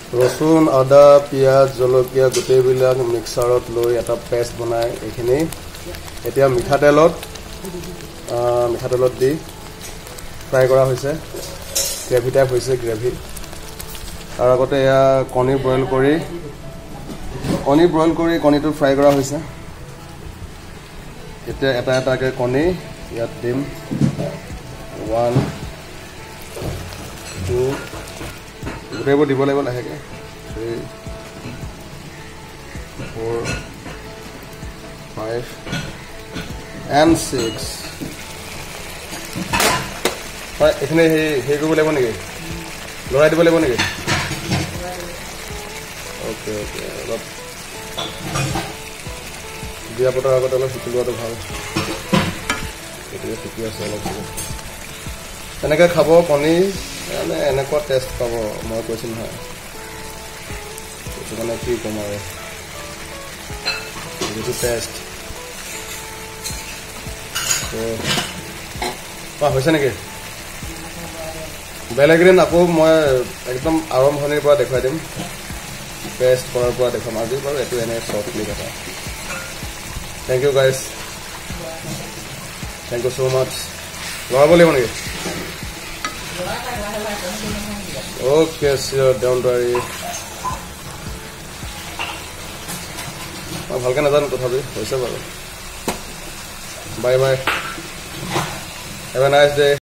ৰসুন আদা পিয়াজ জলকীয়া গোটেইবিলাক মিক্সাৰত লৈ এটা পেষ্ট বনাই এইখিনি এতিয়া মিঠাতেলত দি ফ্ৰাই কৰা হৈছে গ্ৰেভি টাইপ হৈছে গ্ৰেভি তাৰ আগতে এয়া কণী বইল কৰি কণীটো ফ্ৰাই কৰা হৈছে এতিয়া এটা এটাকৈ কণী ইয়াত দিম 1 2 গোটেইবোৰ দিব লাগিব লাহেকৈ 3 4 5 and 6 হয় এখানে হেৰি কৰিব লাগিব নেকি লৰাই দিব লাগিব নেকি ওকে ওকে অলপ দিয়া পটাৰ আগতে অলপ শিকি লোৱাটো ভাল এতিয়া শিকি আছে অলপ এনেকৈ খাব কণী মানে এনেকুৱা টেষ্ট পাব মই কৈছোঁ নহয় এইটো মানে কি ক'ম আৰু যিটো টেষ্ট হৈছে নেকি বেলেগ দিন আকৌ মই একদম আৰম্ভণিৰ পৰা দেখুৱাই দিম পেষ্ট কৰাৰ পৰা দেখাম আজি বাৰু এইটো এনে শ্বৰ্ট ক্লিপ এটা thank you guys thank you so' much লগাব লাগিব নেকি অ'কে চিয়'ৰ ডণ্ট ৱাৰি মই ভালকৈ নাজানো তথাপি হৈছে বাৰু bye bye have a nice day